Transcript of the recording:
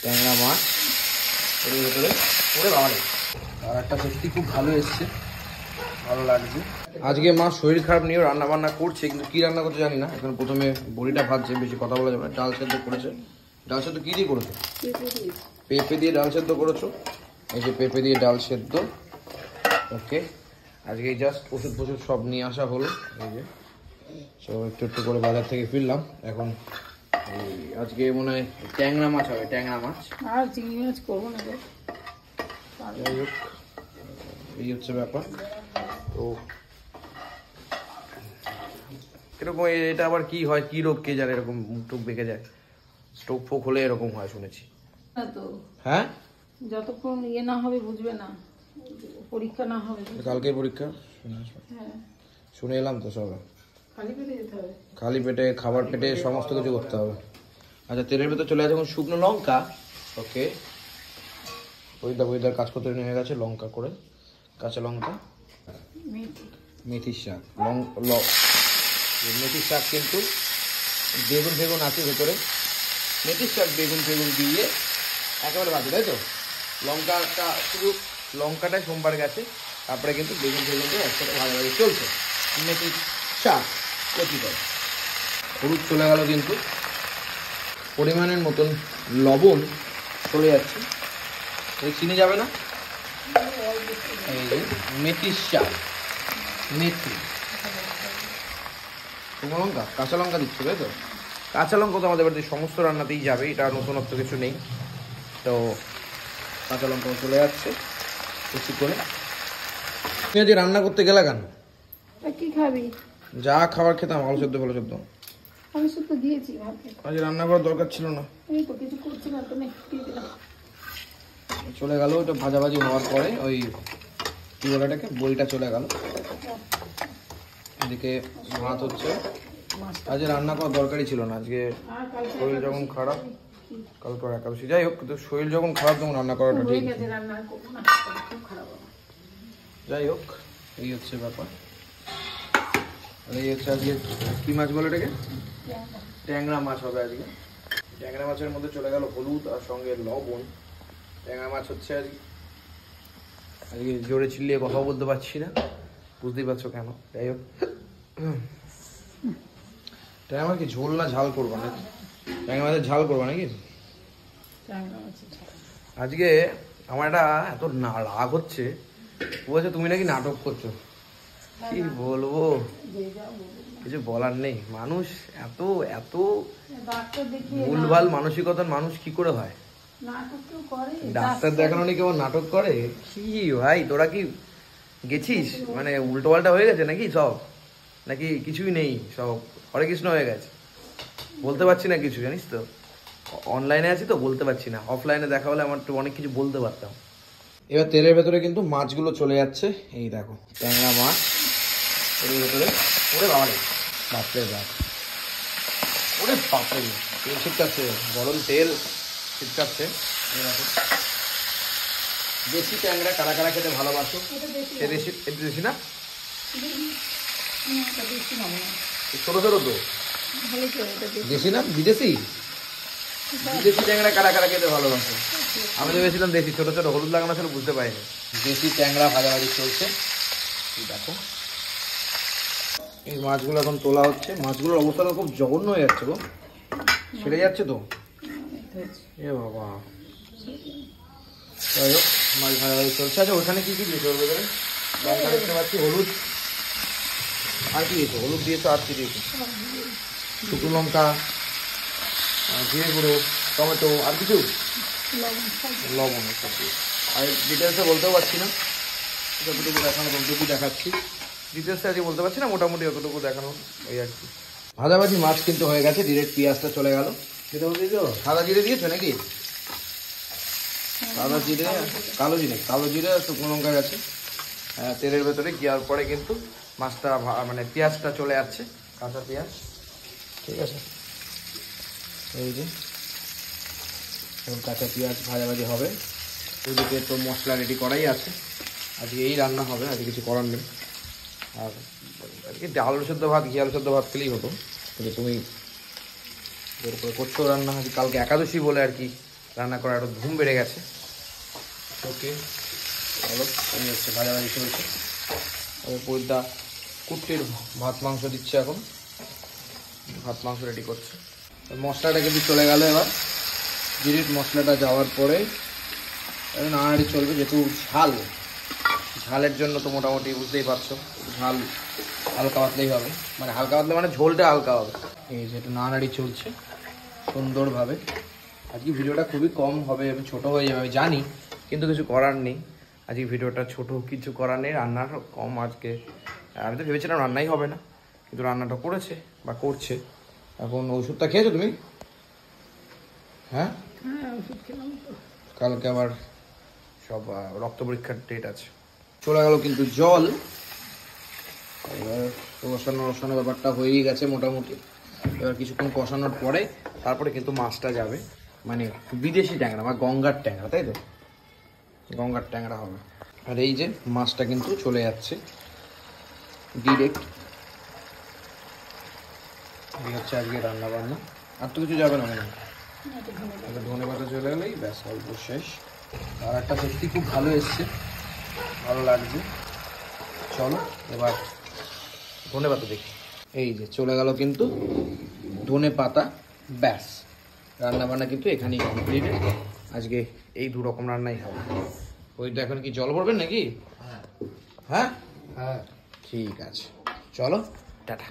ট্যাংরা মাছ এর ভেতরে ওরে বাবা রে। আর একটা সত্যি খুব ভালো এসছে, ভালো লাগছে। আজকে মা শরীর খারাপ নিয়েও রান্না বান্না করছে, কিন্তু কি রান্না করছে জানি না। এখন প্রথমে বড়িটা ভাজছে, বেশি কথা বলা যাবে না। ডাল সেদ্ধ করেছে। ডাল সেদ্ধ কি দিয়ে করেছো? পেঁপে দিয়ে ডাল সেদ্ধ করেছো। এই যে পেঁপে দিয়ে ডাল সেদ্ধ। ওকে, আজকে জাস্ট ওষুধ ফষুধ সব নিয়ে আসা হলো। এই যে সব একটু একটু করে বাজার থেকে ফিরলাম। এখন আজকে মনে হয় ট্যাংরা মাছ হবে, ট্যাংরা মাছ। আর চিংড়ি মাছ করবো না। যাই হোক, এই হচ্ছে ব্যাপার। তো এরকম এটা আবার কি হয়, কি রোগ কে জানে, এরকম মুখ টুক বেঁকে যায়, স্ট্রোক ফোক হলে এরকম হয় শুনেছি। হ্যাঁ, যতক্ষণ ইয়ে না হবে বুঝবে না, পরীক্ষা না হবে। কালকে পরীক্ষা শুনে এলাম তো সব। খালি পেটে যেতে হবে, খালি পেটে, খাবার পেটে, সমস্ত কিছু করতে হবে। আচ্ছা, তেলের ভেতর চলে আসে এখন শুকনো লঙ্কা। ওকে, ওইদার কাজ করতে নিয়ে গেছে। লঙ্কা করে, কাঁচা লঙ্কা, মেথির শাক, মেথির শাক কিন্তু বেগুন ফেগুন আছে ভেতরে। মেথির শাক বেগুন ফেগুন দিয়ে একেবারে ভাজি, তাই তো? লঙ্কাটা শুধু লঙ্কাটাই সোমবার গেছে, তারপরে কিন্তু বেগুন ফেগুন দিয়ে একসাথে ভাজাভাজি চলছে। মেথির শাক কচি করে। হলুদ চলে গেল, কিন্তু পরিমাণের মতন লবণ চলে যাচ্ছে। চিনি যাবে না। এই যে মেথির শাক, মেথি, শুকনো লঙ্কা, কাঁচা লঙ্কা দিচ্ছে, তাই তো? কাঁচা লঙ্কা তো আমাদের বাড়িতে সমস্ত রান্নাতেই যাবে, এটা নতুনত্ব কিছু নেই। তো কাঁচা লঙ্কা চলে যাচ্ছে কুচি করে। তুমি আজ রান্না করতে গেলে কেন? কি খাবি? যা খাবার খেতাম, আলু সেদ্ধ ভালো সেদ্ধ। আমি শুধু দিয়েছি ভাতে। আজ রান্না করার দরকার ছিল না। এই তো কিছু করছি না, তুমি দিয়ে দিলাম। চলে গেল ওটা ভাজাভাজি হওয়ার পরে। ওই কি বলে এটাকে, বইটা চলে গেল। এদিকে ভাত হচ্ছে। আজ রান্না করার দরকারই ছিল না। আজকে শরীর যখন খারাপ, কালকে একাদশী, যাই হোক, কিন্তু শরীর যখন খারাপ তখন রান্না করাটা ঠিক। যাই হোক, এই হচ্ছে ব্যাপার। এই হচ্ছে আজকে কি মাছ বলে এটাকে? ট্যাংরা মাছ হবে আজকে। ট্যাংরা মাছের মধ্যে চলে গেল হলুদ আর সঙ্গে লবণ। ট্যাংরা মাছ হচ্ছে আজকে জোরে চিল্লিয়ে কথা বলতে পারছি না, বুঝতেই পারছো কেন। যাই হোক, ট্যাংরা মাছ কি ঝোল না ঝাল করবো নাকি? ট্যাংরা মাছের ঝাল করবো নাকি আজকে? আমার একটা এত রাগ হচ্ছে, বলছে তুমি নাকি নাটক করছো। কি বলবো, কিছু বলার নেই। মানুষ এত এত ভুলভাল মানসিকতার মানুষ কি করে হয়? ডাক্তার দেখানো নিয়ে কেমন নাটক করে? কি ভাই, তোরা কি গেছিস? মানে উল্টো পাল্টা হয়ে গেছে নাকি সব? নাকি কিছুই নেই, সব হরে কৃষ্ণ হয়ে গেছে? বলতে পারছি না কিছু, জানিস তো। অনলাইনে আছি তো বলতে পারছি না, অফলাইনে দেখা হলে আমার একটু অনেক কিছু বলতে পারতাম। এবার তেলের ভেতরে কিন্তু মাছগুলো চলে যাচ্ছে। এই দেখো ট্যাংরা মাছ তেলের ভেতরে। ওরে বাবা রে, বাপরে বাপ, ওরে বাপরে, তেল ছিটকাচ্ছে, গরম তেল ছিটকাচ্ছে। দেশি ট্যাংরা কারা কারা খেতে ভালোবাসো? সে দেশি, একটু দেশি না, ছোট ছোট তো দেশি না বিদেশি? বিদেশি ট্যাংরা কারা কারা খেতে ভালোবাসে? আমি তো ভেবেছিলাম দেশি, ছোট ছোট হলুদ লাগানো ছিল, বুঝতে পারিনি। দেশি ট্যাংরা ভাজাভাজি চলছে। দেখো এই মাছগুলো এখন তোলা হচ্ছে। মাছগুলোর অবস্থা খুব জঘন্য হয়ে যাচ্ছে গো, ছেড়ে যাচ্ছে তো। এ বাবা, যাই হোক, মাছ ভাজাভাজি চলছে। আচ্ছা, ওখানে কি কি দিয়েছো ওর ভেতরে? লঙ্কা দেখতে পাচ্ছি, হলুদ, আর কি দিয়েছো? হলুদ দিয়েছো, আর কি দিয়েছো? শুকনো লঙ্কা, জিরে গুঁড়ো, টমেটো, আর কিছু? লবণ। আর ডিটেলসে বলতেও পারছি না, যতটুকু দেখানো ততটুকু দেখাচ্ছি। ডিটেলসে আজকে বলতে পারছি না, মোটামুটি যতটুকু দেখানো এই আর কি। ভাজাভাজি মাছ কিন্তু হয়ে গেছে, ডিরেক্ট পেঁয়াজটা চলে গেল। সেটা বলতে সাদা জিরে দিয়েছো নাকি? সাদা জিরে, কালো জিরে, কালো জিরে, শুকনো লঙ্কা গেছে তেলের ভেতরে গিয়ার পরে কিন্তু মাছটা মানে পেঁয়াজটা চলে যাচ্ছে, কাঁচা পেঁয়াজ। ঠিক আছে, এই যে কাঁচা পেঁয়াজ ভাজাভাজি হবে। ওইদিকে তো মশলা রেডি করাই আছে। আজকে এই রান্না হবে, আজকে কিছু করার নেই। আর আজকে আলু সেদ্ধ ভাত, ঘি আলু সেদ্ধ ভাত খেলেই হতো, কিন্তু তুমি জোর করে করছো রান্না। আজকে কালকে একাদশী বলে আর কি রান্না করার আরও ধুম বেড়ে গেছে। ওকে চলো, এই হচ্ছে ভাজাভাজি চলছে। পরিদা কুট্টির ভাত মাংস দিচ্ছে, এখন ভাত মাংস রেডি করছে। মশলাটা কিন্তু চলে গেল এবার। ডিরেক্ট মশলাটা যাওয়ার পরে নাড়াড়ি চলবে, যেহেতু ঝালের জন্য তো মোটামুটি বুঝতেই পারছো, ঝাল হালকা পাতলেই হবে, মানে হালকা পাতলে মানে ঝোলটা হালকা হবে। এই যে একটু নাড়াড়ি চলছে সুন্দরভাবে। আজকে ভিডিওটা খুবই কম হবে, আমি ছোটো হয়ে যাবে আমি জানি, কিন্তু কিছু করার নেই। আজকে ভিডিওটা ছোট, কিছু করার নেই। রান্নার কম আজকে, আমি তো ভেবেছিলাম রান্নাই হবে না, কিন্তু রান্নাটা করেছে বা করছে। এখন ওষুধটা খেয়েছো তুমি? হ্যাঁ, ওষুধ খেলাম তো। কালকে আবার সব রক্ত পরীক্ষার ডেট আছে। চলে গেল কিন্তু জল। এবার কষানো ব্যাপারটা হয়েই গেছে মোটামুটি। এবার কিছুক্ষণ কষানোর পরে তারপরে কিন্তু মাছটা যাবে, মানে বিদেশি ট্যাংরা বা গঙ্গার ট্যাংরা, তাই তো? গঙ্গার ট্যাংরা হবে। আর এই যে মাছটা কিন্তু চলে যাচ্ছে ডিরেক্ট। এই হচ্ছে আজকে রান্না বান্না, আর তো কিছু যাবে না মনে হয়। ধনে পাতা চলে গেলেই ব্যাস, অল্প শেষ। আর একটা সত্যি খুব ভালো এসছে, ভালো লাগছে। চলো এবার ধনে পাতা দেখি। এই যে চলে গেল কিন্তু ধনে পাতা, ব্যাস রান্না বান্না কিন্তু এখানেই কমপ্লিট। আজকে এই 2 রকম রান্নাই হবে। ওই তো এখন কি জল ভরবেন নাকি? হ্যাঁ হ্যাঁ, ঠিক আছে, চলো টাটা।